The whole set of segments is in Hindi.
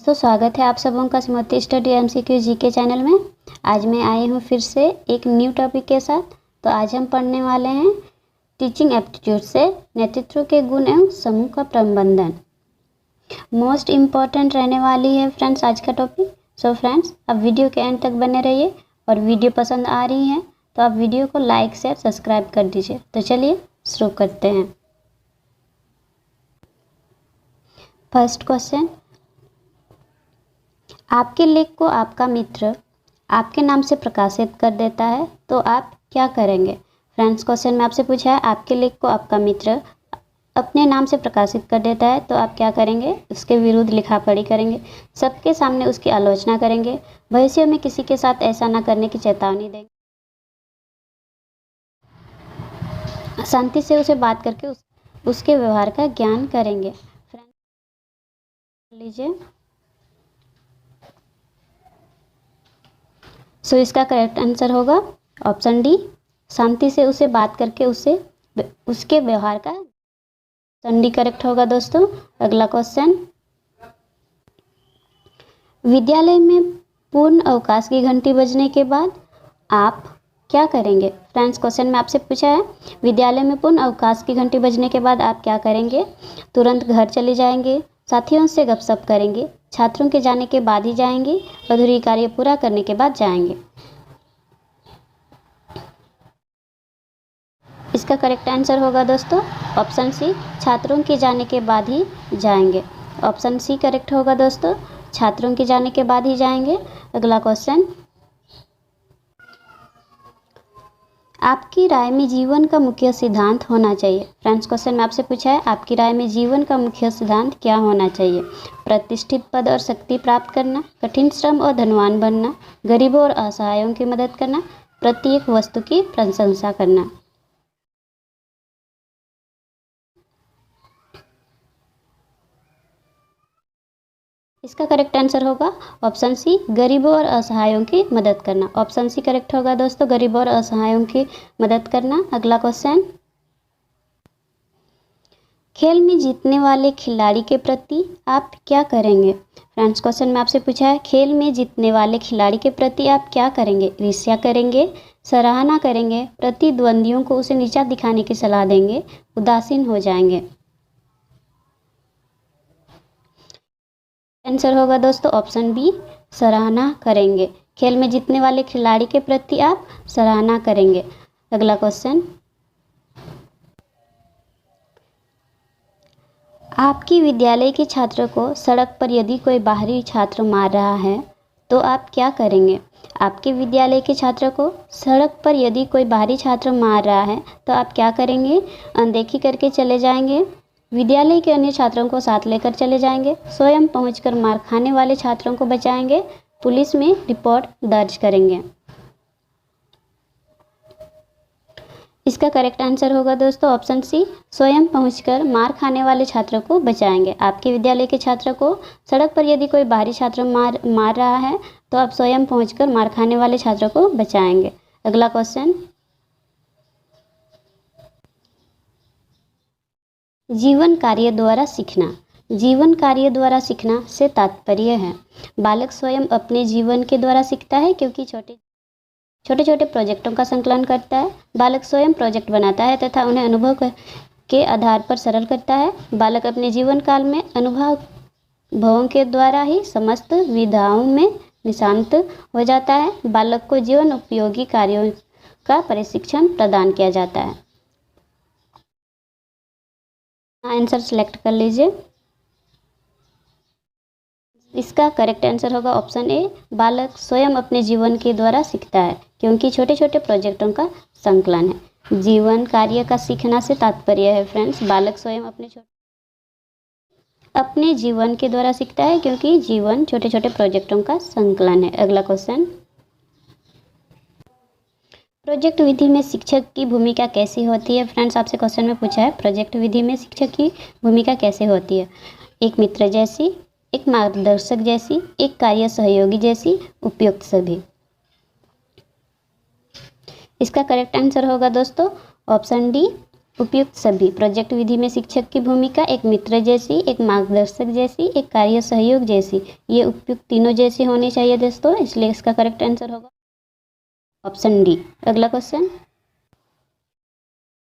तो स्वागत है आप सबों का स्मृति स्टडी एमसीक्यू जीके चैनल में। आज मैं आई हूँ फिर से एक न्यू टॉपिक के साथ। तो आज हम पढ़ने वाले हैं टीचिंग एप्टीट्यूड से नेतृत्व के गुण एवं समूह का प्रबंधन। मोस्ट इम्पॉर्टेंट रहने वाली है फ्रेंड्स आज का टॉपिक। सो फ्रेंड्स, अब वीडियो के एंड तक बने रहिए और वीडियो पसंद आ रही है तो आप वीडियो को लाइक शेयर सब्सक्राइब कर दीजिए। तो चलिए शुरू करते हैं। फर्स्ट क्वेश्चन, आपके लेख को आपका मित्र आपके नाम से प्रकाशित कर देता है तो आप क्या करेंगे। फ्रेंड्स, क्वेश्चन में आपसे पूछा है आपके लेख को आपका मित्र अपने नाम से प्रकाशित कर देता है तो आप क्या करेंगे। उसके विरुद्ध लिखा पढ़ी करेंगे, सबके सामने उसकी आलोचना करेंगे, भविष्य में किसी के साथ ऐसा ना करने की चेतावनी देंगे, शांति से उसे बात करके उसके व्यवहार का ज्ञान करेंगे। फ्रेंड्स लीजिए, सो इसका करेक्ट आंसर होगा ऑप्शन डी, शांति से उसे बात करके उसके व्यवहार का। ऑप्शन डी करेक्ट होगा दोस्तों। अगला क्वेश्चन, विद्यालय में पूर्ण अवकाश की घंटी बजने के बाद आप क्या करेंगे। फ्रेंड्स, क्वेश्चन में आपसे पूछा है विद्यालय में पूर्ण अवकाश की घंटी बजने के बाद आप क्या करेंगे। तुरंत घर चले जाएंगे, साथियों से गपशप करेंगे, छात्रों के जाने के बाद ही जाएंगे, अधूरी कार्य पूरा करने के बाद जाएंगे। इसका करेक्ट आंसर होगा दोस्तों ऑप्शन सी, छात्रों के जाने के बाद ही जाएंगे। ऑप्शन सी करेक्ट होगा दोस्तों, छात्रों के जाने के बाद ही जाएंगे। अगला क्वेश्चन, आपकी राय में जीवन का मुख्य सिद्धांत होना चाहिए। फ्रेंड्स, क्वेश्चन में आपसे पूछा है आपकी राय में जीवन का मुख्य सिद्धांत क्या होना चाहिए। प्रतिष्ठित पद और शक्ति प्राप्त करना, कठिन श्रम और धनवान बनना, गरीबों और असहायों की मदद करना, प्रत्येक वस्तु की प्रशंसा करना। इसका करेक्ट आंसर होगा ऑप्शन सी, गरीबों और असहायों की मदद करना। ऑप्शन सी करेक्ट होगा दोस्तों, गरीबों और असहायों की मदद करना। अगला क्वेश्चन, खेल में जीतने वाले खिलाड़ी के प्रति आप क्या करेंगे। फ्रेंड्स, क्वेश्चन में आपसे पूछा है खेल में जीतने वाले खिलाड़ी के प्रति आप क्या करेंगे। ईर्ष्या करेंगे, सराहना करेंगे, प्रतिद्वंदियों को उसे नीचा दिखाने की सलाह देंगे, उदासीन हो जाएंगे। आंसर होगा दोस्तों ऑप्शन बी, सराहना करेंगे। खेल में जीतने वाले खिलाड़ी के प्रति आप सराहना करेंगे। अगला क्वेश्चन, आपकी विद्यालय के छात्र को सड़क पर यदि कोई बाहरी छात्र मार रहा है तो आप क्या करेंगे। आपके विद्यालय के छात्र को सड़क पर यदि कोई बाहरी छात्र मार रहा है तो आप क्या करेंगे। अनदेखी करके चले जाएंगे, विद्यालय के अन्य छात्रों को साथ लेकर चले जाएंगे, स्वयं पहुंचकर मार खाने वाले छात्रों को बचाएंगे, पुलिस में रिपोर्ट दर्ज करेंगे। इसका करेक्ट आंसर होगा दोस्तों ऑप्शन सी, स्वयं पहुंचकर मार खाने वाले छात्रों को बचाएंगे। आपके विद्यालय के छात्र को सड़क पर यदि कोई बाहरी छात्र मार रहा है तो आप स्वयं पहुंचकर मार खाने वाले छात्रों को बचाएंगे। अगला क्वेश्चन, जीवन कार्य द्वारा सीखना। जीवन कार्य द्वारा सीखना से तात्पर्य है बालक स्वयं अपने जीवन के द्वारा सीखता है, क्योंकि छोटे छोटे प्रोजेक्टों का संकलन करता है। बालक स्वयं प्रोजेक्ट बनाता है तथा उन्हें अनुभव के आधार पर सरल करता है। बालक अपने जीवन काल में अनुभवों के द्वारा ही समस्त विधाओं में निष्णात हो जाता है। बालक को जीवन उपयोगी कार्यों का प्रशिक्षण प्रदान किया जाता है। आंसर सेलेक्ट कर लीजिए। इसका करेक्ट आंसर होगा ऑप्शन ए, बालक स्वयं अपने जीवन के द्वारा सीखता है, क्योंकि छोटे छोटे प्रोजेक्टों का संकलन है। जीवन कार्य का सीखना से तात्पर्य है फ्रेंड्स बालक स्वयं अपने जीवन के द्वारा सीखता है, क्योंकि जीवन छोटे छोटे प्रोजेक्टों का संकलन है। अगला क्वेश्चन, प्रोजेक्ट विधि में शिक्षक की भूमिका कैसी होती है। फ्रेंड्स, आपसे क्वेश्चन में पूछा है प्रोजेक्ट विधि में शिक्षक की भूमिका कैसे होती है। एक मित्र जैसी, एक मार्गदर्शक जैसी, एक कार्य सहयोगी जैसी, उपयुक्त सभी। इसका करेक्ट आंसर होगा दोस्तों ऑप्शन डी, उपयुक्त सभी। प्रोजेक्ट विधि में शिक्षक की भूमिका एक मित्र जैसी, एक मार्गदर्शक जैसी, एक कार्य सहयोग जैसी, ये उपयुक्त तीनों जैसी होनी चाहिए दोस्तों, इसलिए इसका करेक्ट आंसर होगा ऑप्शन डी। अगला क्वेश्चन,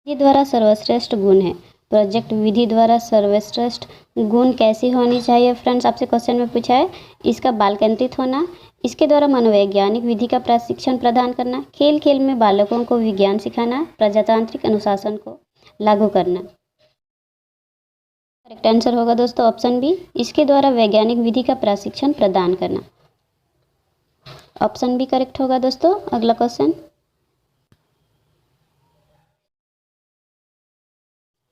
विधि द्वारा सर्वश्रेष्ठ गुण है। प्रोजेक्ट विधि द्वारा सर्वश्रेष्ठ गुण कैसी होनी चाहिए फ्रेंड्स, आपसे क्वेश्चन में पूछा है। इसका बाल केंद्रित होना, इसके द्वारा मनोवैज्ञानिक विधि का प्रशिक्षण प्रदान करना, खेल खेल में बालकों को विज्ञान सिखाना, प्रजातांत्रिक अनुशासन को लागू करना। करेक्ट आंसर होगा दोस्तों ऑप्शन बी, इसके द्वारा वैज्ञानिक विधि का प्रशिक्षण प्रदान करना। ऑप्शन बी करेक्ट होगा दोस्तों। अगला क्वेश्चन,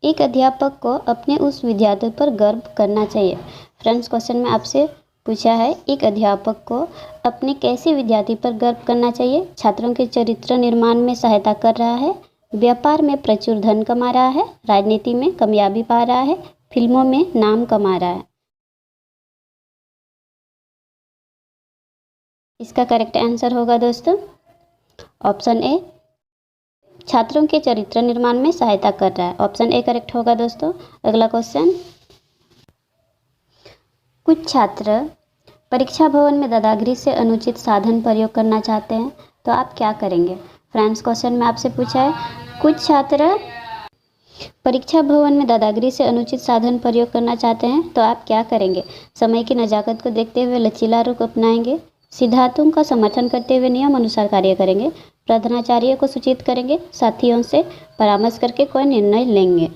एक अध्यापक को अपने उस विद्यार्थी पर गर्व करना चाहिए। फ्रेंड्स क्वेश्चन में आपसे पूछा है, एक अध्यापक को अपने कैसे विद्यार्थी पर गर्व करना चाहिए। छात्रों के चरित्र निर्माण में सहायता कर रहा है, व्यापार में प्रचुर धन कमा रहा है, राजनीति में कामयाबी पा रहा है, फिल्मों में नाम कमा रहा है। इसका करेक्ट आंसर होगा दोस्तों ऑप्शन ए, छात्रों के चरित्र निर्माण में सहायता कर रहा है। ऑप्शन ए करेक्ट होगा दोस्तों। अगला क्वेश्चन, कुछ छात्र परीक्षा भवन में दादागिरी से अनुचित साधन प्रयोग करना चाहते हैं, तो आप क्या करेंगे। फ्रेंड्स क्वेश्चन में आपसे पूछा है, कुछ छात्र परीक्षा भवन में दादागिरी से अनुचित साधन प्रयोग करना चाहते हैं, तो आप क्या करेंगे। समय की नज़ाकत को देखते हुए लचीला रुख अपनाएंगे, सिद्धांतों का समर्थन करते हुए नियम अनुसार कार्य करेंगे, प्रधानाचार्य को सूचित करेंगे, साथियों से परामर्श करके कोई निर्णय लेंगे।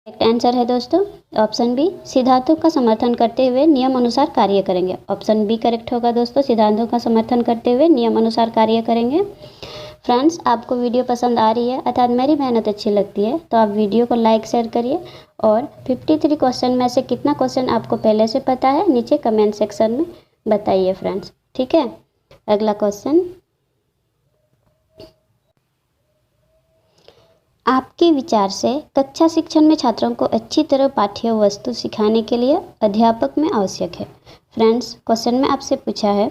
करेक्ट आंसर है दोस्तों ऑप्शन बी, सिद्धांतों का समर्थन करते हुए नियम अनुसार कार्य करेंगे। ऑप्शन बी करेक्ट होगा दोस्तों, सिद्धांतों का समर्थन करते हुए नियम अनुसार कार्य करेंगे। फ्रेंड्स आपको वीडियो पसंद आ रही है अर्थात मेरी मेहनत अच्छी लगती है, तो आप वीडियो को लाइक शेयर करिए और 53 क्वेश्चन में से कितना क्वेश्चन आपको पहले से पता है नीचे कमेंट सेक्शन में बताइए फ्रेंड्स, ठीक है। अगला क्वेश्चन, आपके विचार से कक्षा शिक्षण में छात्रों को अच्छी तरह पाठ्य वस्तु सिखाने के लिए अध्यापक में आवश्यक है। फ्रेंड्स क्वेश्चन में आपसे पूछा है,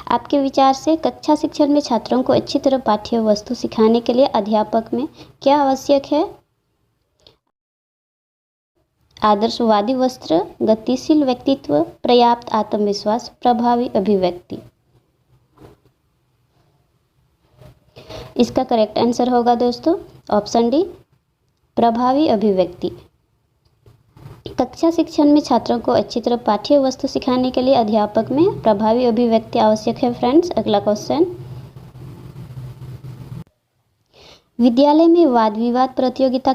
आपके विचार से कक्षा शिक्षण में छात्रों को अच्छी तरह पाठ्य वस्तु सिखाने के लिए अध्यापक में क्या आवश्यक है। आदर्शवादी वस्त्र, गतिशील व्यक्तित्व, पर्याप्त आत्मविश्वास, प्रभावी अभिव्यक्ति। इसका करेक्ट आंसर होगा दोस्तों ऑप्शन डी, प्रभावी अभिव्यक्ति। कक्षा शिक्षण में छात्रों को अच्छी तरह पाठ्य वस्तु सिखाने के लिए अध्यापक में प्रभावी अभिव्यक्ति आवश्यक है। फ्रेंड्स अगला क्वेश्चन, विद्यालय में वाद विवाद प्रतियोगिता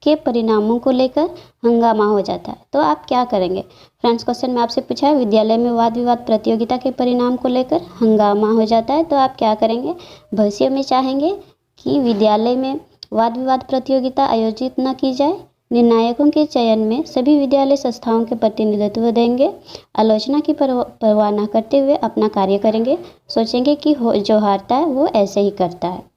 के परिणामों को लेकर हंगामा हो जाता है, तो आप क्या करेंगे। फ्रेंड्स क्वेश्चन में आपसे पूछा है, विद्यालय में वाद विवाद प्रतियोगिता के परिणाम को लेकर हंगामा हो जाता है, तो आप क्या करेंगे। भविष्य में चाहेंगे कि विद्यालय में वाद विवाद प्रतियोगिता आयोजित न की जाए, निर्णायकों के चयन में सभी विद्यालय संस्थाओं के प्रतिनिधित्व देंगे, आलोचना की परवाह न करते हुए अपना कार्य करेंगे, सोचेंगे कि जो हारता है वो ऐसे ही करता है।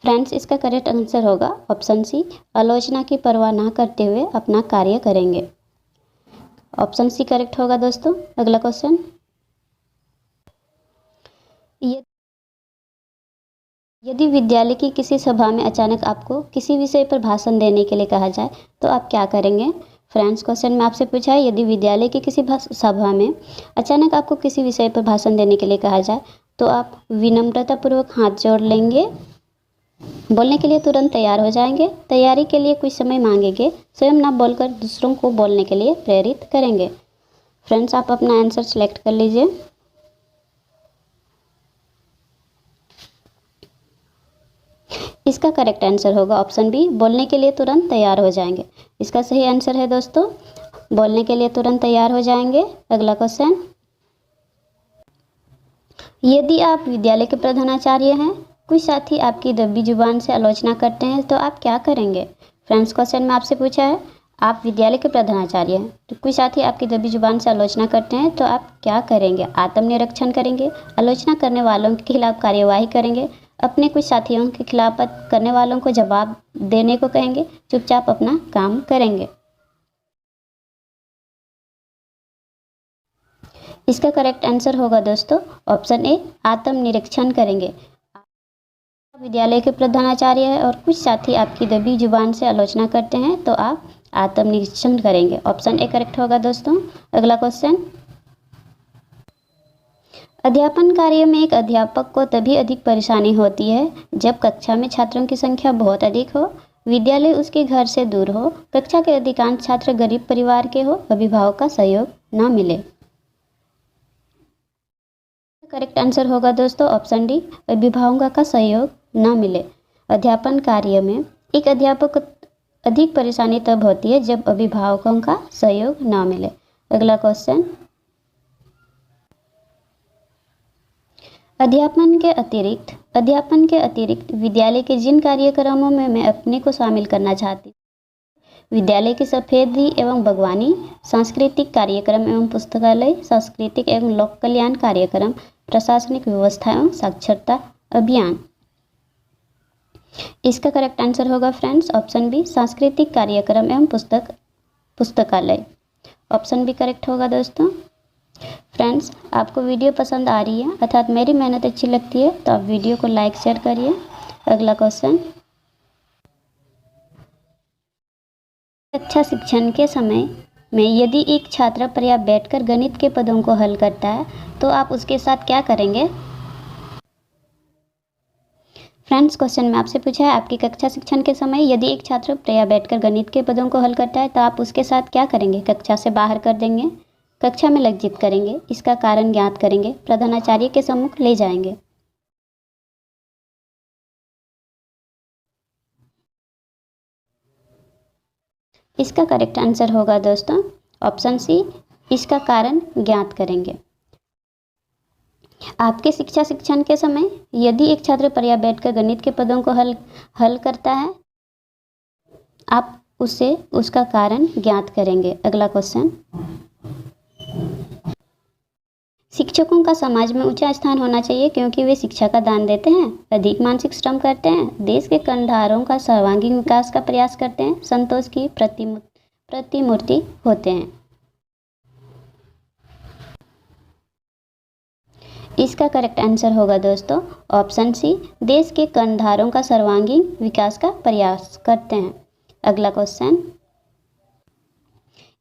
फ्रेंड्स इसका करेक्ट आंसर होगा ऑप्शन सी, आलोचना की परवाह ना करते हुए अपना कार्य करेंगे। ऑप्शन सी करेक्ट होगा दोस्तों। अगला क्वेश्चन, यदि विद्यालय की किसी सभा में अचानक आपको किसी विषय पर भाषण देने के लिए कहा जाए, तो आप क्या करेंगे। फ्रेंड्स क्वेश्चन में आपसे पूछा है, यदि विद्यालय की किसी सभा में अचानक आपको किसी विषय पर भाषण देने के लिए कहा जाए, तो आप विनम्रतापूर्वक हाथ जोड़ लेंगे, बोलने के लिए तुरंत तैयार हो जाएंगे, तैयारी के लिए कुछ समय मांगेंगे, स्वयं ना बोलकर दूसरों को बोलने के लिए प्रेरित करेंगे। फ्रेंड्स आप अपना आंसर सेलेक्ट कर लीजिए। इसका करेक्ट आंसर होगा ऑप्शन बी, बोलने के लिए तुरंत तैयार हो जाएंगे। इसका सही आंसर है दोस्तों, बोलने के लिए तुरंत तैयार हो जाएंगे। अगला क्वेश्चन, यदि आप विद्यालय के प्रधानाचार्य हैं, कुछ साथी आपकी दबी जुबान से आलोचना करते हैं, तो आप क्या करेंगे। फ्रेंड्स क्वेश्चन में आपसे पूछा है, आप विद्यालय के प्रधानाचार्य हैं, तो कुछ साथी आपकी दबी जुबान से आलोचना करते हैं, तो आप क्या करेंगे। आत्मनिरीक्षण करेंगे, आलोचना करने वालों के खिलाफ कार्यवाही करेंगे, अपने कुछ साथियों के खिलाफ करने वालों को जवाब देने को कहेंगे, चुपचाप अपना काम करेंगे। इसका करेक्ट आंसर होगा दोस्तों ऑप्शन ए, आत्मनिरीक्षण करेंगे। विद्यालय के प्रधानाचार्य है और कुछ साथी आपकी दबी जुबान से आलोचना करते हैं तो आप आत्मनिरीक्षण करेंगे। ऑप्शन ए करेक्ट होगा दोस्तों। अगला क्वेश्चन, अध्यापन कार्य में एक अध्यापक को तभी अधिक परेशानी होती है जब कक्षा में छात्रों की संख्या बहुत अधिक हो, विद्यालय उसके घर से दूर हो, कक्षा के अधिकांश छात्र गरीब परिवार के हो, अभिभावक का सहयोग न मिले। करेक्ट आंसर होगा दोस्तों ऑप्शन डी, अभिभावकों का सहयोग न मिले। अध्यापन कार्य में एक अध्यापक को अधिक परेशानी तब होती है जब अभिभावकों का सहयोग न मिले। अगला क्वेश्चन, अध्यापन के अतिरिक्त विद्यालय के जिन कार्यक्रमों में मैं अपने को शामिल करना चाहती, विद्यालय की सफेदी एवं बागवानी, सांस्कृतिक कार्यक्रम एवं पुस्तकालय, सांस्कृतिक एवं लोक कल्याण कार्यक्रम, प्रशासनिक व्यवस्था एवं साक्षरता अभियान। इसका करेक्ट आंसर होगा फ्रेंड्स ऑप्शन बी, सांस्कृतिक कार्यक्रम एवं पुस्तकालय। ऑप्शन बी करेक्ट होगा दोस्तों। फ्रेंड्स, आपको वीडियो पसंद आ रही है अर्थात मेरी मेहनत अच्छी लगती है तो आप वीडियो को लाइक शेयर करिए। अगला क्वेश्चन, कक्षा शिक्षण के समय में यदि एक छात्र पर्याप्त बैठकर गणित के पदों को हल करता है तो आप उसके साथ क्या करेंगे? फ्रेंड्स, क्वेश्चन में आपसे पूछा है आपकी कक्षा शिक्षण के समय यदि एक छात्र पर्याप्त बैठकर गणित के पदों को हल करता है तो आप उसके साथ क्या करेंगे? कक्षा से बाहर कर देंगे, कक्षा में लज्जित करेंगे, इसका कारण ज्ञात करेंगे, प्रधानाचार्य के सम्मुख ले जाएंगे। इसका करेक्ट आंसर होगा दोस्तों ऑप्शन सी, इसका कारण ज्ञात करेंगे। आपके शिक्षा शिक्षण के समय यदि एक छात्र पर्याप्त बैठकर गणित के पदों को हल करता है आप उससे उसका कारण ज्ञात करेंगे। अगला क्वेश्चन, शिक्षकों का समाज में ऊंचा स्थान होना चाहिए क्योंकि वे शिक्षा का दान देते हैं, अधिक मानसिक श्रम करते हैं, देश के कर्णधारों का सर्वांगीण विकास का प्रयास करते हैं, संतोष की प्रतिमूर्ति होते हैं। इसका करेक्ट आंसर होगा दोस्तों ऑप्शन सी, देश के कर्णधारों का सर्वांगीण विकास का प्रयास करते हैं। अगला क्वेश्चन,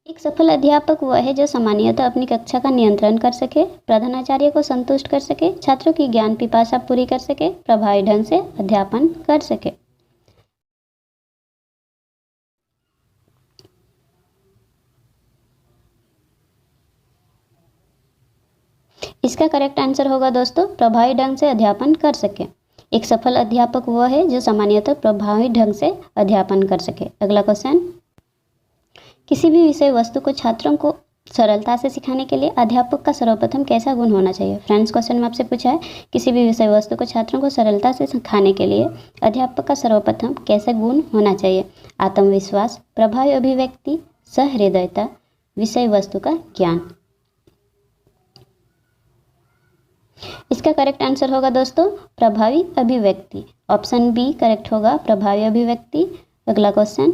एक सफल अध्यापक वह है जो सामान्यतः अपनी कक्षा का नियंत्रण कर सके, प्रधानाचार्य को संतुष्ट कर सके, छात्रों की ज्ञान पिपासा पूरी कर सके, प्रभावी ढंग से अध्यापन कर सके। इसका करेक्ट आंसर होगा दोस्तों प्रभावी ढंग से अध्यापन कर सके। एक सफल अध्यापक वह है जो सामान्यतः प्रभावी ढंग से अध्यापन कर सके। अगला क्वेश्चन, किसी भी विषय वस्तु को छात्रों को सरलता से सिखाने के लिए अध्यापक का सर्वप्रथम कैसा गुण होना चाहिए? फ्रेंड्स, क्वेश्चन में आपसे पूछा है किसी भी विषय वस्तु को छात्रों को सरलता से सिखाने के लिए अध्यापक का सर्वप्रथम कैसा गुण होना चाहिए? आत्मविश्वास, प्रभावी अभिव्यक्ति, सहृदयता, विषय वस्तु का ज्ञान। इसका करेक्ट आंसर होगा दोस्तों प्रभावी अभिव्यक्ति। ऑप्शन बी करेक्ट होगा, प्रभावी अभिव्यक्ति। अगला क्वेश्चन,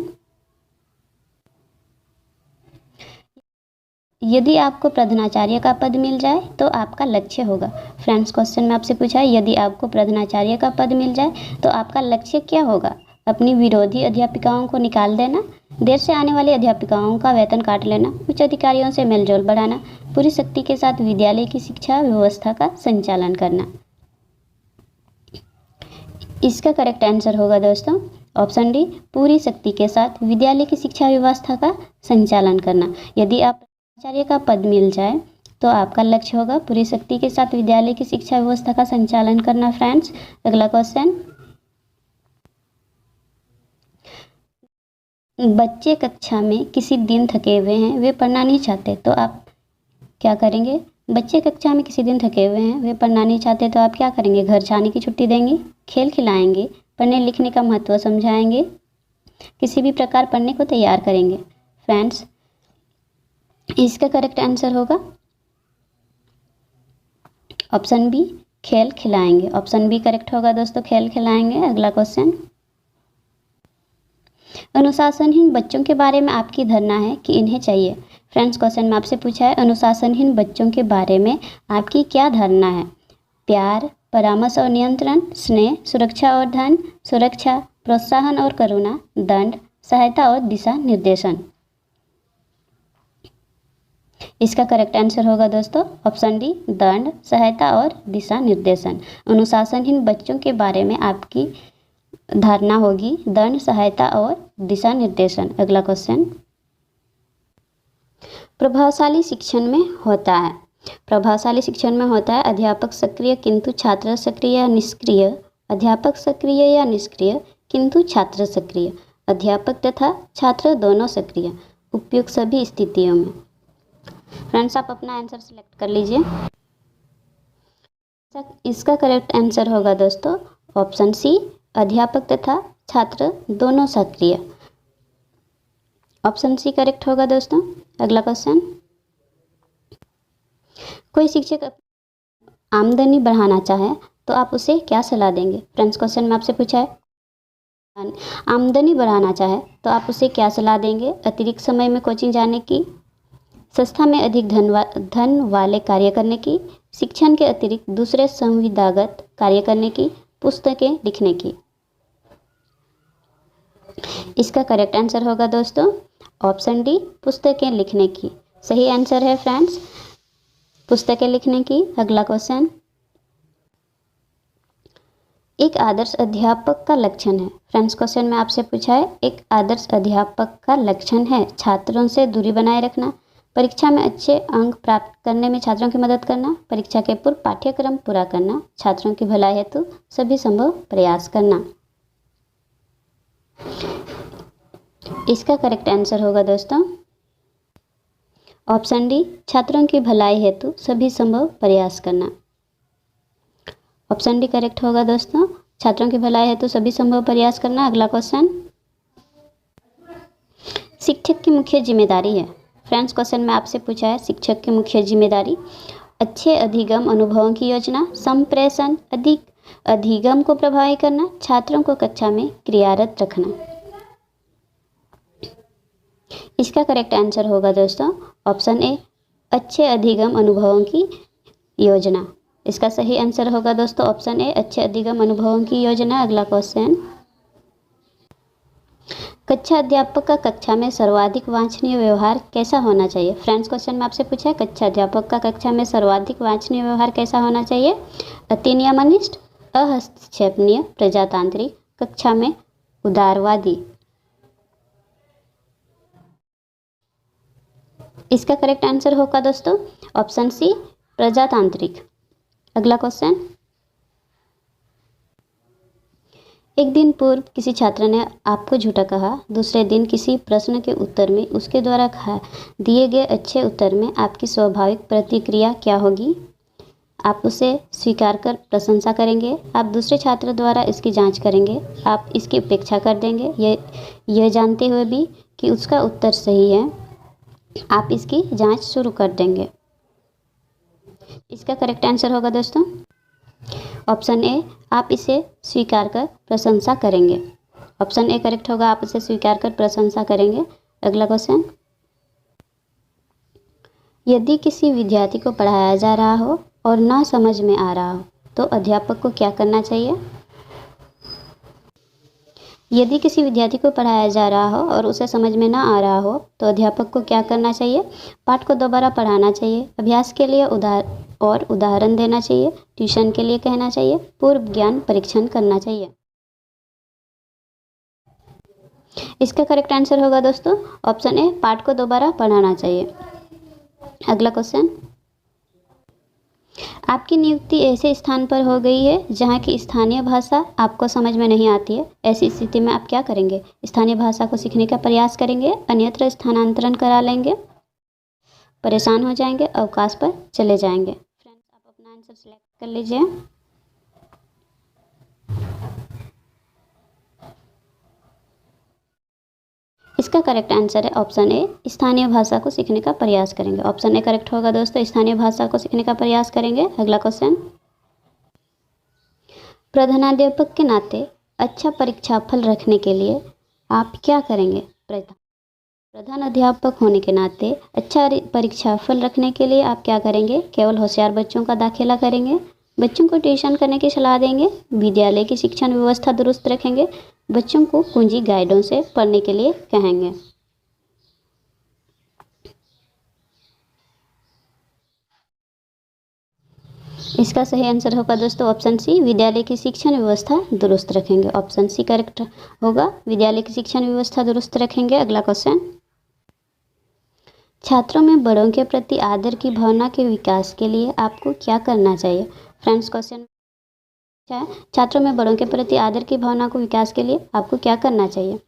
यदि आपको प्रधानाचार्य का पद मिल जाए तो आपका लक्ष्य होगा। फ्रेंड्स, क्वेश्चन में आपसे पूछा है यदि आपको प्रधानाचार्य का पद मिल जाए तो आपका लक्ष्य क्या होगा? अपनी विरोधी अध्यापिकाओं को निकाल देना, देर से आने वाली अध्यापिकाओं का वेतन काट लेना, उच्च अधिकारियों से मेलजोल बढ़ाना, पूरी शक्ति के साथ विद्यालय की शिक्षा व्यवस्था का संचालन करना। इसका करेक्ट आंसर होगा दोस्तों ऑप्शन डी, पूरी शक्ति के साथ विद्यालय की शिक्षा व्यवस्था का संचालन करना। यदि आप आचार्य का पद मिल जाए तो आपका लक्ष्य होगा पूरी शक्ति के साथ विद्यालय की शिक्षा व्यवस्था का संचालन करना। फ्रेंड्स, अगला क्वेश्चन, बच्चे कक्षा में किसी दिन थके हुए हैं, वे पढ़ना नहीं चाहते तो आप क्या करेंगे? बच्चे कक्षा में किसी दिन थके हुए हैं, वे पढ़ना नहीं चाहते तो आप क्या करेंगे? घर जाने की छुट्टी देंगे, खेल खिलाएंगे, पढ़ने लिखने का महत्व समझाएंगे, किसी भी प्रकार पढ़ने को तैयार करेंगे। फ्रेंड्स, इसका करेक्ट आंसर होगा ऑप्शन बी, खेल खिलाएंगे। ऑप्शन बी करेक्ट होगा दोस्तों, खेल खिलाएंगे। अगला क्वेश्चन, अनुशासनहीन बच्चों के बारे में आपकी धारणा है कि इन्हें चाहिए। फ्रेंड्स, क्वेश्चन में आपसे पूछा है अनुशासनहीन बच्चों के बारे में आपकी क्या धारणा है? प्यार, परामर्श और नियंत्रण, स्नेह, सुरक्षा और धन, सुरक्षा, प्रोत्साहन और करुणा, दंड, सहायता और दिशा निर्देशन। इसका करेक्ट आंसर होगा दोस्तों ऑप्शन डी, दंड, सहायता और दिशा निर्देशन। अनुशासनहीन बच्चों के बारे में आपकी धारणा होगी दंड, सहायता और दिशा निर्देशन। अगला क्वेश्चन, प्रभावशाली शिक्षण में होता है। प्रभावशाली शिक्षण में होता है अध्यापक सक्रिय किंतु छात्र सक्रिय या निष्क्रिय, अध्यापक सक्रिय या निष्क्रिय किंतु छात्र सक्रिय, अध्यापक तथा छात्र दोनों सक्रिय, उपयुक्त सभी स्थितियों में। फ्रेंड्स, आप अपना आंसर सिलेक्ट कर लीजिए। इसका करेक्ट आंसर होगा दोस्तों ऑप्शन सी, अध्यापक तथा छात्र दोनों सक्रिय। ऑप्शन सी करेक्ट होगा दोस्तों। अगला क्वेश्चन, कोई शिक्षक आमदनी बढ़ाना चाहे तो आप उसे क्या सलाह देंगे? फ्रेंड्स, क्वेश्चन में आपसे पूछा है आमदनी बढ़ाना चाहे तो आप उसे क्या सलाह देंगे? अतिरिक्त समय में कोचिंग जाने की, संस्था में अधिक धन वाले कार्य करने की, शिक्षण के अतिरिक्त दूसरे संविदागत कार्य करने की, पुस्तकें लिखने की। इसका करेक्ट आंसर होगा दोस्तों ऑप्शन डी, पुस्तकें लिखने की। सही आंसर है फ्रेंड्स, पुस्तकें लिखने की। अगला क्वेश्चन, एक आदर्श अध्यापक का लक्षण है। फ्रेंड्स, क्वेश्चन में आपसे पूछा है एक आदर्श अध्यापक का लक्षण है छात्रों से दूरी बनाए रखना, परीक्षा में अच्छे अंक प्राप्त करने में छात्रों की मदद करना, परीक्षा के पूर्व पाठ्यक्रम पूरा करना, छात्रों की भलाई हेतु सभी संभव प्रयास करना। इसका करेक्ट आंसर होगा दोस्तों ऑप्शन डी, छात्रों की भलाई हेतु सभी संभव प्रयास करना। ऑप्शन डी करेक्ट होगा दोस्तों, छात्रों की भलाई हेतु सभी संभव प्रयास करना। अगला क्वेश्चन, शिक्षक की मुख्य जिम्मेदारी है। फ्रेंड्स, क्वेश्चन में आपसे पूछा है शिक्षक की मुख्य जिम्मेदारी अच्छे अधिगम अनुभवों की योजना, संप्रेषण, अधिगम को प्रभावी करना, छात्रों को कक्षा में क्रियारत रखना। इसका करेक्ट आंसर होगा दोस्तों ऑप्शन ए, अच्छे अधिगम अनुभवों की योजना। इसका सही आंसर होगा दोस्तों ऑप्शन ए, अच्छे अधिगम अनुभवों की योजना। अगला क्वेश्चन, कक्षा अध्यापक का कक्षा में सर्वाधिक वांछनीय व्यवहार कैसा होना चाहिए? फ्रेंड्स, क्वेश्चन में आपसे पूछा है कक्षा अध्यापक का कक्षा में सर्वाधिक वांछनीय व्यवहार कैसा होना चाहिए? अति नियमनिष्ठ, अहस्तक्षेपनीय, प्रजातांत्रिक, कक्षा में उदारवादी। इसका करेक्ट आंसर होगा दोस्तों ऑप्शन सी, प्रजातांत्रिक। अगला क्वेश्चन, एक दिन पूर्व किसी छात्र ने आपको झूठा कहा, दूसरे दिन किसी प्रश्न के उत्तर में उसके द्वारा दिए गए अच्छे उत्तर में आपकी स्वाभाविक प्रतिक्रिया क्या होगी? आप उसे स्वीकार कर प्रशंसा करेंगे, आप दूसरे छात्र द्वारा इसकी जांच करेंगे, आप इसकी उपेक्षा कर देंगे यह जानते हुए भी कि उसका उत्तर सही है, आप इसकी जांच शुरू कर देंगे। इसका करेक्ट आंसर होगा दोस्तों ऑप्शन ए, आप इसे स्वीकार कर प्रशंसा करेंगे। ऑप्शन ए करेक्ट होगा, आप इसे स्वीकार कर प्रशंसा करेंगे। अगला क्वेश्चन, यदि किसी विद्यार्थी को पढ़ाया जा रहा हो और ना समझ में आ रहा हो तो अध्यापक को क्या करना चाहिए? यदि किसी विद्यार्थी को पढ़ाया जा रहा हो और उसे समझ में ना आ रहा हो तो अध्यापक को क्या करना चाहिए? पाठ को दोबारा पढ़ाना चाहिए, अभ्यास के लिए उदाहरण देना चाहिए, ट्यूशन के लिए कहना चाहिए, पूर्व ज्ञान परीक्षण करना चाहिए। इसका करेक्ट आंसर होगा दोस्तों ऑप्शन ए, पाठ को दोबारा पढ़ाना चाहिए। अगला क्वेश्चन, आपकी नियुक्ति ऐसे स्थान पर हो गई है जहाँ की स्थानीय भाषा आपको समझ में नहीं आती है, ऐसी स्थिति में आप क्या करेंगे? स्थानीय भाषा को सीखने का प्रयास करेंगे, अन्यत्र स्थानांतरण करा लेंगे, परेशान हो जाएंगे, अवकाश पर चले जाएंगे। फ्रेंड्स, आप अपना आंसर सेलेक्ट कर लीजिए। इसका करेक्ट आंसर है ऑप्शन ए, स्थानीय भाषा को सीखने का प्रयास करेंगे। ऑप्शन ए करेक्ट होगा दोस्तों, स्थानीय भाषा को सीखने का प्रयास करेंगे। अगला क्वेश्चन, प्रधानाध्यापक के नाते अच्छा परीक्षा फल रखने के लिए आप क्या करेंगे? प्रधान अध्यापक होने के नाते अच्छा परीक्षा फल रखने के लिए आप क्या करेंगे? केवल होशियार बच्चों का दाखिला करेंगे, बच्चों को ट्यूशन करने की सलाह देंगे, विद्यालय की शिक्षण व्यवस्था दुरुस्त रखेंगे, बच्चों को कुंजी गाइडों से पढ़ने के लिए कहेंगे। इसका सही आंसर होगा दोस्तों ऑप्शन सी, विद्यालय की शिक्षण व्यवस्था दुरुस्त रखेंगे। ऑप्शन सी करेक्ट होगा, विद्यालय की शिक्षण व्यवस्था दुरुस्त रखेंगे। अगला क्वेश्चन, छात्रों में बड़ों के प्रति आदर की भावना के विकास के लिए आपको क्या करना चाहिए? फ्रेंड्स क्वेश्चन है, छात्रों में बड़ों के प्रति आदर की भावना को विकास के लिए आपको क्या करना चाहिए?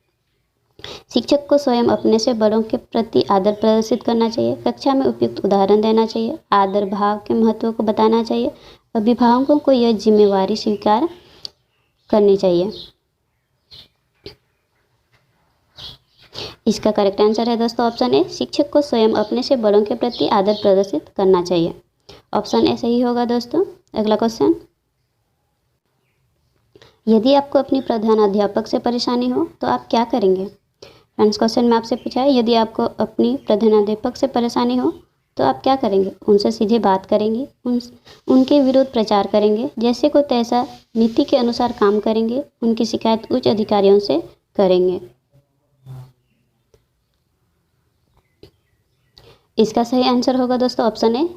शिक्षक को स्वयं अपने से बड़ों के प्रति आदर प्रदर्शित करना चाहिए, कक्षा में उपयुक्त उदाहरण देना चाहिए, आदर भाव के महत्व को बताना चाहिए, अभिभावकों को यह जिम्मेवारी स्वीकार करनी चाहिए। इसका करेक्ट आंसर है दोस्तों ऑप्शन ए, शिक्षक को स्वयं अपने से बड़ों के प्रति आदर प्रदर्शित करना चाहिए। ऑप्शन ए सही होगा दोस्तों। अगला क्वेश्चन, यदि आपको अपनी प्रधान अध्यापक से परेशानी हो तो आप क्या करेंगे? फ्रेंड्स क्वेश्चन में आपसे पूछा है, यदि आपको अपनी प्रधानाध्यापक से परेशानी हो तो आप क्या करेंगे? उनसे सीधे बात करेंगे, उनके विरुद्ध प्रचार करेंगे, जैसे को तैसा नीति के अनुसार काम करेंगे, उनकी शिकायत उच्च अधिकारियों से करेंगे। इसका सही आंसर होगा दोस्तों ऑप्शन ए,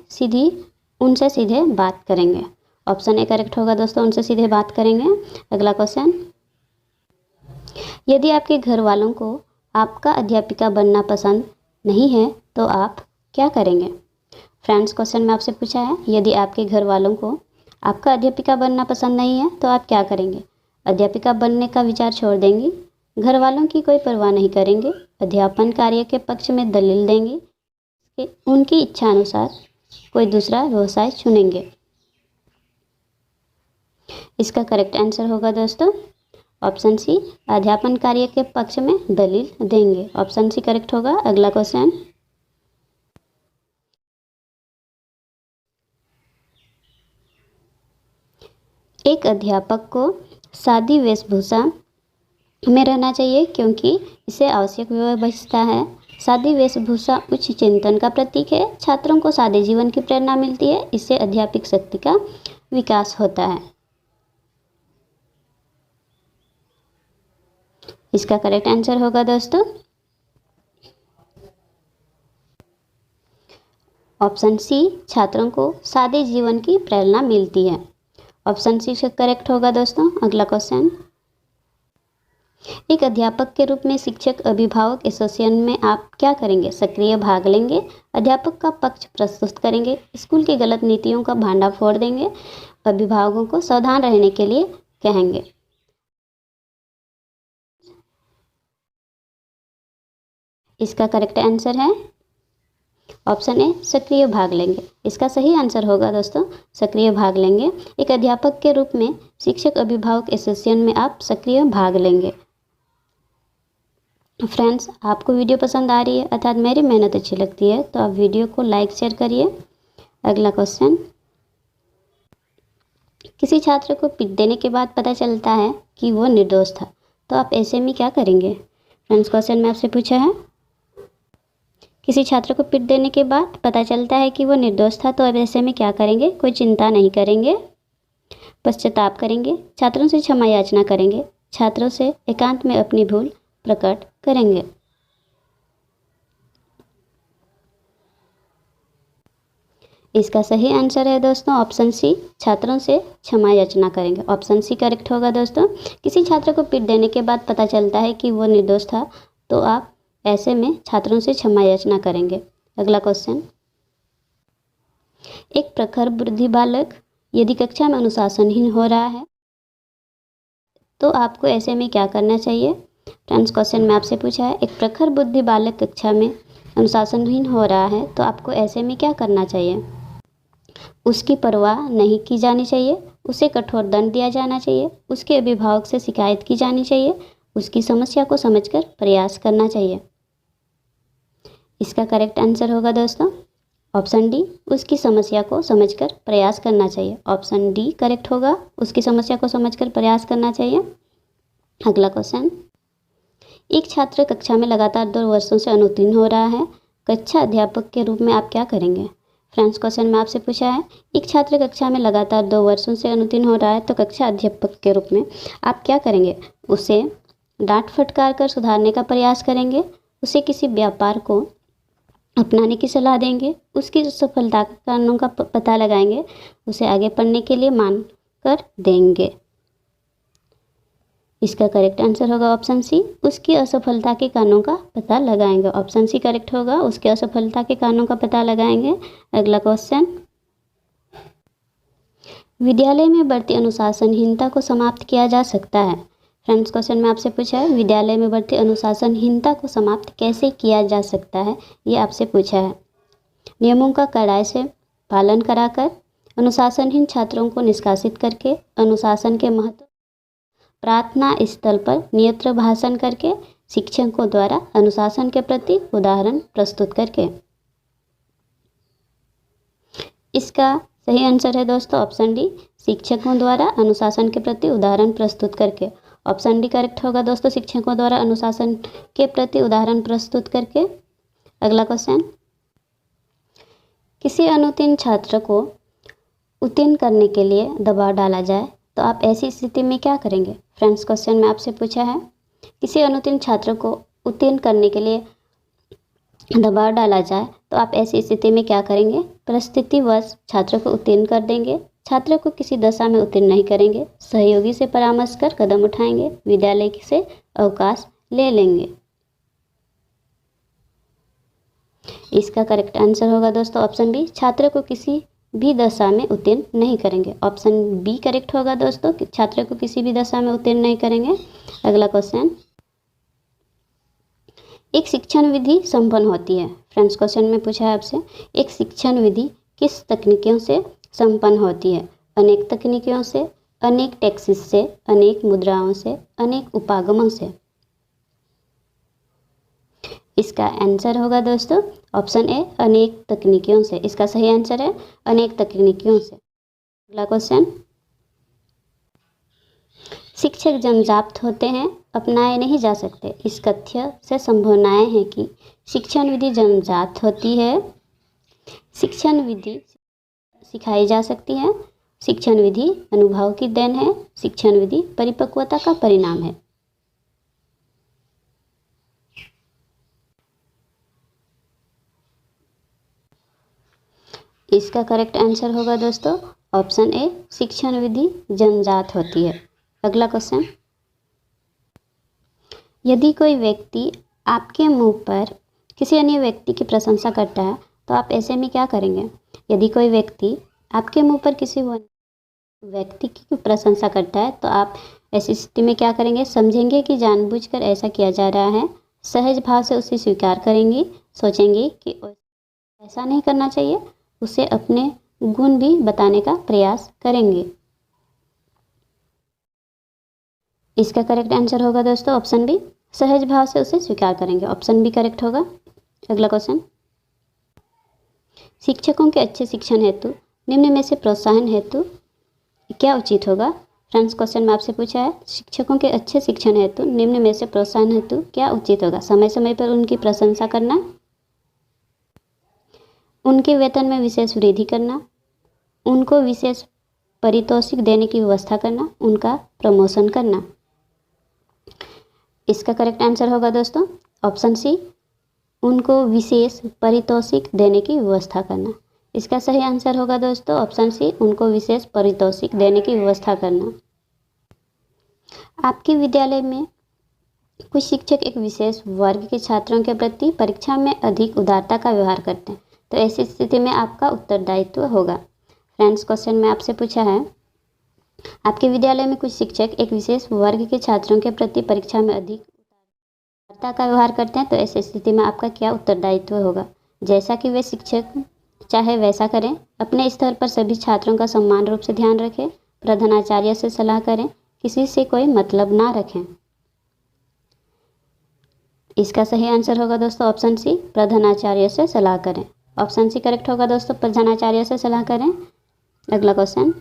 उनसे सीधे बात करेंगे। ऑप्शन ए करेक्ट होगा दोस्तों, उनसे सीधे बात करेंगे। अगला क्वेश्चन, यदि आपके घर वालों को आपका अध्यापिका बनना पसंद नहीं है तो आप क्या करेंगे? फ्रेंड्स क्वेश्चन में आपसे पूछा है, यदि आपके घर वालों को आपका अध्यापिका बनना पसंद नहीं है तो आप क्या करेंगे? अध्यापिका बनने का विचार छोड़ देंगे, घर वालों की कोई परवाह नहीं करेंगे, अध्यापन कार्य के पक्ष में दलील देंगे, उनकी इच्छा अनुसार कोई दूसरा व्यवसाय चुनेंगे। इसका करेक्ट आंसर होगा दोस्तों ऑप्शन सी, अध्यापन कार्य के पक्ष में दलील देंगे। ऑप्शन सी करेक्ट होगा। अगला क्वेश्चन, एक अध्यापक को सादी वेशभूषा में रहना चाहिए क्योंकि इसे आवश्यक व्यवस्था है। सादी वेशभूषा उच्च चिंतन का प्रतीक है, छात्रों को सादे जीवन की प्रेरणा मिलती है, इससे अध्यापक शक्ति का विकास होता है। इसका करेक्ट आंसर होगा दोस्तों ऑप्शन सी, छात्रों को सादे जीवन की प्रेरणा मिलती है। ऑप्शन सी से करेक्ट होगा दोस्तों। अगला क्वेश्चन, एक अध्यापक के रूप में शिक्षक अभिभावक एसोसिएशन में आप क्या करेंगे? सक्रिय भाग लेंगे, अध्यापक का पक्ष प्रस्तुत करेंगे, स्कूल की गलत नीतियों का भांडा फोड़ देंगे, अभिभावकों को सावधान रहने के लिए कहेंगे। इसका करेक्ट आंसर है ऑप्शन ए, सक्रिय भाग लेंगे। इसका सही आंसर होगा दोस्तों सक्रिय भाग लेंगे। एक अध्यापक के रूप में शिक्षक अभिभावक एसोसिएशन में आप सक्रिय भाग लेंगे। फ्रेंड्स, आपको वीडियो पसंद आ रही है अर्थात मेरी मेहनत अच्छी लगती है तो आप वीडियो को लाइक शेयर करिए। अगला क्वेश्चन, किसी छात्र को पीट देने के बाद पता चलता है कि वो निर्दोष था तो आप ऐसे में क्या करेंगे? फ्रेंड्स, क्वेश्चन में आपसे पूछा है, किसी छात्र को पीट देने के बाद पता चलता है कि वो निर्दोष था तो अब ऐसे में क्या करेंगे? कोई चिंता नहीं करेंगे, पश्चाताप करेंगे, छात्रों से क्षमा याचना करेंगे, छात्रों से एकांत में अपनी भूल प्रकट करेंगे। इसका सही आंसर है दोस्तों ऑप्शन सी, छात्रों से क्षमा याचना करेंगे। ऑप्शन सी करेक्ट होगा दोस्तों। किसी छात्र को पीट देने के बाद पता चलता है कि वो निर्दोष था तो आप ऐसे में छात्रों से क्षमा याचना करेंगे। अगला क्वेश्चन, एक प्रखर बुद्धि बालक यदि कक्षा में अनुशासनहीन हो रहा है तो आपको ऐसे में क्या करना चाहिए? फ्रेंड्स, क्वेश्चन में आपसे पूछा है, एक प्रखर बुद्धि बालक कक्षा में अनुशासनहीन हो रहा है तो आपको ऐसे में क्या करना चाहिए? उसकी परवाह नहीं की जानी चाहिए, उसे कठोर दंड दिया जाना चाहिए, उसके अभिभावक से शिकायत की जानी चाहिए, उसकी समस्या को समझकर प्रयास करना चाहिए। इसका करेक्ट आंसर होगा दोस्तों ऑप्शन डी, उसकी समस्या को समझकर प्रयास करना चाहिए। ऑप्शन डी करेक्ट होगा, उसकी समस्या को समझकर प्रयास करना चाहिए। अगला क्वेश्चन, एक छात्र कक्षा में लगातार 2 वर्षों से अनुत्तीर्ण हो रहा है, कक्षा अध्यापक के रूप में आप क्या करेंगे? फ्रेंड्स, क्वेश्चन में आपसे पूछा है, एक छात्र कक्षा में लगातार 2 वर्षों से अनुत्तीर्ण हो रहा है तो कक्षा अध्यापक के रूप में आप क्या करेंगे? उसे डांट फटकार कर सुधारने का प्रयास करेंगे, उसे किसी व्यापार को अपनाने की सलाह देंगे, उसकी सफलता के कारणों का पता लगाएंगे, उसे आगे पढ़ने के लिए मान कर देंगे। इसका करेक्ट आंसर होगा ऑप्शन सी, उसकी असफलता के कारणों का पता लगाएंगे। ऑप्शन सी करेक्ट होगा, उसके असफलता के कारणों का पता लगाएंगे। अगला क्वेश्चन, विद्यालय में बढ़ती अनुशासनहीनता को समाप्त किया जा सकता है। फ्रेंड्स, क्वेश्चन में आपसे पूछा है, विद्यालय में बढ़ती अनुशासनहीनता को समाप्त कैसे किया जा सकता है, ये आपसे पूछा है। नियमों का कड़ाई से पालन कराकर, अनुशासनहीन छात्रों को निष्कासित करके, अनुशासन के महत्व प्रार्थना स्थल पर नियत्र भाषण करके, शिक्षकों द्वारा अनुशासन के प्रति उदाहरण प्रस्तुत करके। इसका सही आंसर है दोस्तों ऑप्शन डी, शिक्षकों द्वारा अनुशासन के प्रति उदाहरण प्रस्तुत करके। ऑप्शन डी करेक्ट होगा दोस्तों, शिक्षकों द्वारा अनुशासन के प्रति उदाहरण प्रस्तुत करके। अगला क्वेश्चन, किसी अनुत्तीर्ण छात्र को उत्तीर्ण करने के लिए दबाव डाला जाए तो आप ऐसी स्थिति में क्या करेंगे? फ्रेंड्स, क्वेश्चन में आपसे पूछा है, किसी अनुत्तीर्ण छात्र को उत्तीर्ण करने के लिए दबाव डाला जाए तो आप ऐसी स्थिति में क्या करेंगे? परिस्थितिवश छात्र को उत्तीर्ण कर देंगे, छात्र को किसी दशा में उत्तीर्ण नहीं करेंगे, सहयोगी से परामर्श कर कदम उठाएंगे, विद्यालय से अवकाश ले लेंगे। इसका करेक्ट आंसर होगा दोस्तों ऑप्शन बी, छात्र को किसी भी दशा में उत्तीर्ण नहीं करेंगे। ऑप्शन बी करेक्ट होगा दोस्तों, छात्र को किसी भी दशा में उत्तीर्ण नहीं करेंगे। अगला क्वेश्चन, एक शिक्षण विधि संपन्न होती है। फ्रेंड्स, क्वेश्चन में पूछा है आपसे, एक शिक्षण विधि किस तकनीकों से संपन्न होती है? अनेक तकनीकों से, अनेक टेक्सिस से, अनेक मुद्राओं से, अनेक उपागमों से। इसका आंसर होगा दोस्तों ऑप्शन ए, अनेक तकनीकों से। इसका सही आंसर है अनेक तकनीकों से। अगला क्वेश्चन, शिक्षक जन्मजात होते हैं, अपनाए नहीं जा सकते। इस कथ्य से संभावनाएं हैं कि शिक्षण विधि जन्मजात होती है, शिक्षण विधि सिखाई जा सकती है, शिक्षण विधि अनुभव की देन है, शिक्षण विधि परिपक्वता का परिणाम है। इसका करेक्ट आंसर होगा दोस्तों ऑप्शन ए, शिक्षण विधि जन्मजात होती है। अगला क्वेश्चन, यदि कोई व्यक्ति आपके मुंह पर किसी अन्य व्यक्ति की प्रशंसा करता है तो आप ऐसे में क्या करेंगे? यदि कोई व्यक्ति आपके मुंह पर किसी व्यक्ति की प्रशंसा करता है तो आप ऐसी स्थिति में क्या करेंगे? समझेंगे कि जानबूझकर ऐसा किया जा रहा है, सहज भाव से उसे स्वीकार करेंगे, सोचेंगे कि ऐसा नहीं करना चाहिए, उसे अपने गुण भी बताने का प्रयास करेंगे। इसका करेक्ट आंसर होगा दोस्तों ऑप्शन बी, सहज भाव से उसे स्वीकार करेंगे। ऑप्शन बी करेक्ट होगा। अगला क्वेश्चन, शिक्षकों के अच्छे शिक्षण हेतु निम्न में से प्रोत्साहन हेतु क्या उचित होगा? फ्रेंड्स, क्वेश्चन में आपसे पूछा है, शिक्षकों के अच्छे शिक्षण हेतु निम्न में से प्रोत्साहन हेतु क्या उचित होगा? समय समय पर उनकी प्रशंसा करना, उनके वेतन में विशेष वृद्धि करना, उनको विशेष पारितोषिक देने की व्यवस्था करना, उनका प्रमोशन करना। इसका करेक्ट आंसर होगा दोस्तों ऑप्शन सी, उनको विशेष पारितोषिक देने की व्यवस्था करना। इसका सही आंसर होगा दोस्तों ऑप्शन सी, उनको विशेष पारितोषिक देने की व्यवस्था करना। आपके विद्यालय में कुछ शिक्षक एक विशेष वर्ग के छात्रों के प्रति परीक्षा में अधिक उदारता का व्यवहार करते हैं, तो ऐसी स्थिति में आपका उत्तरदायित्व होगा। फ्रेंड्स, क्वेश्चन में आपसे पूछा है, आपके विद्यालय में कुछ शिक्षक एक विशेष वर्ग के छात्रों के प्रति परीक्षा में अधिक उदारता का व्यवहार करते हैं, तो ऐसी स्थिति में आपका क्या उत्तरदायित्व होगा? जैसा कि वे शिक्षक चाहे वैसा करें, अपने स्तर पर सभी छात्रों का समान रूप से ध्यान रखें, प्रधानाचार्य से सलाह करें, किसी से कोई मतलब ना रखें। इसका सही आंसर होगा दोस्तों ऑप्शन सी, प्रधानाचार्य से सलाह करें। ऑप्शन सी करेक्ट होगा दोस्तों, प्रधानाचार्य से सलाह करें। अगला क्वेश्चन,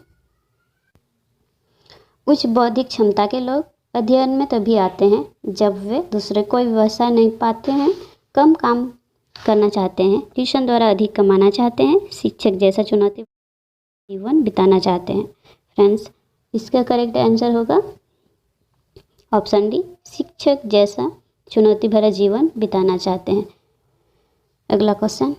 उच्च बौद्धिक क्षमता के लोग अध्ययन में तभी आते हैं जब वे दूसरे कोई व्यवसाय नहीं पाते हैं, कम काम करना चाहते हैं, ट्यूशन द्वारा अधिक कमाना चाहते हैं, शिक्षक जैसा चुनौती जीवन बिताना चाहते हैं। फ्रेंड्स, इसका करेक्ट आंसर होगा ऑप्शन डी, शिक्षक जैसा चुनौती भरा जीवन बिताना चाहते हैं। अगला क्वेश्चन,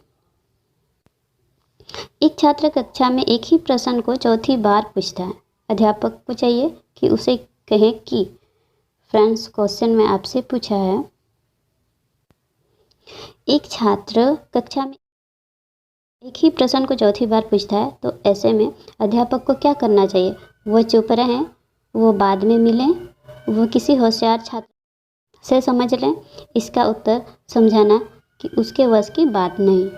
एक छात्र कक्षा में एक ही प्रश्न को चौथी बार पूछता है। अध्यापक को चाहिए कि उसे कहें कि फ्रेंड्स, क्वेश्चन में आपसे पूछा है, एक छात्र कक्षा में एक ही प्रश्न को चौथी बार पूछता है, तो ऐसे में अध्यापक को क्या करना चाहिए? वो चुप रहें, वो बाद में मिलें, वो किसी होशियार छात्र से समझ लें? इसका उत्तर समझाना कि उसके वश की बात नहीं।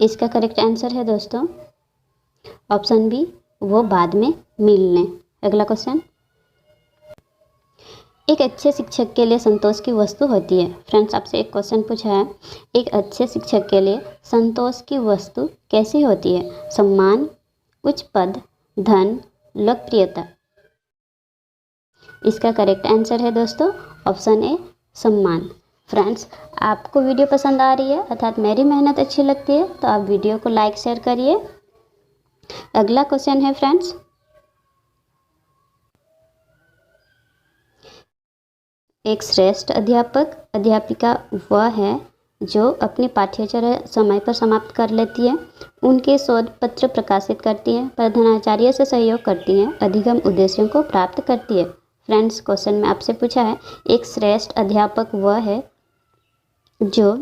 इसका करेक्ट आंसर है दोस्तों ऑप्शन बी, वो बाद में मिल लें। अगला क्वेश्चन, एक अच्छे शिक्षक के लिए संतोष की वस्तु होती है। फ्रेंड्स, आपसे एक क्वेश्चन पूछा है, एक अच्छे शिक्षक के लिए संतोष की वस्तु कैसी होती है? सम्मान, उच्च पद, धन, लोकप्रियता। इसका करेक्ट आंसर है दोस्तों ऑप्शन ए, सम्मान। फ्रेंड्स, आपको वीडियो पसंद आ रही है अर्थात मेरी मेहनत अच्छी लगती है तो आप वीडियो को लाइक शेयर करिए। अगला क्वेश्चन है फ्रेंड्स, एक श्रेष्ठ अध्यापक अध्यापिका वह है जो अपनी पाठ्यचर्या समय पर समाप्त कर लेती है, उनके शोध पत्र प्रकाशित करती है, प्रधानाचार्य से सहयोग करती है, अधिगम उद्देश्यों को प्राप्त करती है। फ्रेंड्स, क्वेश्चन में आपसे पूछा है, एक श्रेष्ठ अध्यापक वह है जो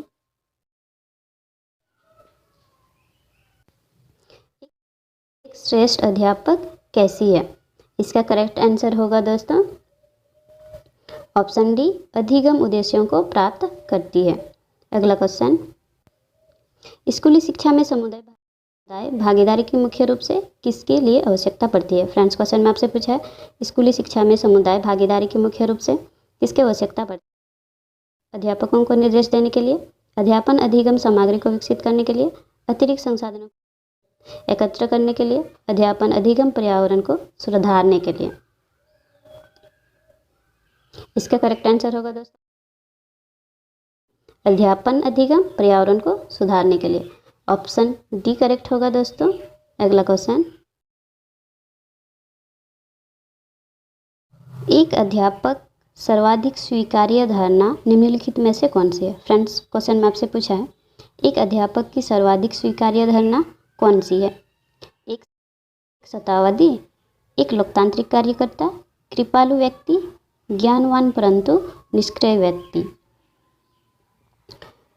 एक श्रेष्ठ अध्यापक कैसी है? इसका करेक्ट आंसर होगा दोस्तों ऑप्शन डी, अधिगम उद्देश्यों को प्राप्त करती है। अगला क्वेश्चन, स्कूली शिक्षा में समुदाय भागीदारी की मुख्य रूप से किसके लिए आवश्यकता पड़ती है? फ्रेंड्स, क्वेश्चन में आपसे पूछा है, स्कूली शिक्षा में समुदाय भागीदारी की मुख्य रूप से किसकी आवश्यकता पड़ती है? अध्यापकों को निर्देश देने के लिए, अध्यापन अधिगम सामग्री को विकसित करने के लिए, अतिरिक्त संसाधनों को एकत्र करने के लिए, अध्यापन अधिगम पर्यावरण को सुधारने के लिए। इसका करेक्ट आंसर होगा दोस्तों अध्यापन अधिगम पर्यावरण को सुधारने के लिए। ऑप्शन डी करेक्ट होगा दोस्तों। अगला क्वेश्चन, एक अध्यापक सर्वाधिक स्वीकार्य धारणा निम्नलिखित में से कौन सी है? फ्रेंड्स, क्वेश्चन में आपसे पूछा है, एक अध्यापक की सर्वाधिक स्वीकार्य धारणा कौन सी है? एक सत्तावादी, एक लोकतांत्रिक कार्यकर्ता, कृपालु व्यक्ति, ज्ञानवान परंतु निष्क्रिय व्यक्ति।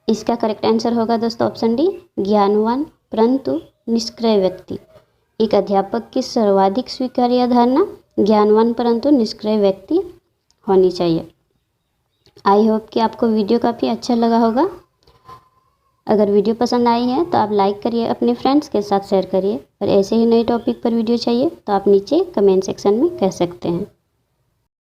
इसका करेक्ट आंसर होगा दोस्तों ऑप्शन डी, ज्ञानवान परंतु निष्क्रिय व्यक्ति। एक अध्यापक की सर्वाधिक स्वीकार्य धारणा ज्ञानवान परंतु निष्क्रिय व्यक्ति होनी चाहिए। आई होप कि आपको वीडियो काफ़ी अच्छा लगा होगा। अगर वीडियो पसंद आई है तो आप लाइक करिए, अपने फ्रेंड्स के साथ शेयर करिए और ऐसे ही नए टॉपिक पर वीडियो चाहिए तो आप नीचे कमेंट सेक्शन में कह सकते हैं।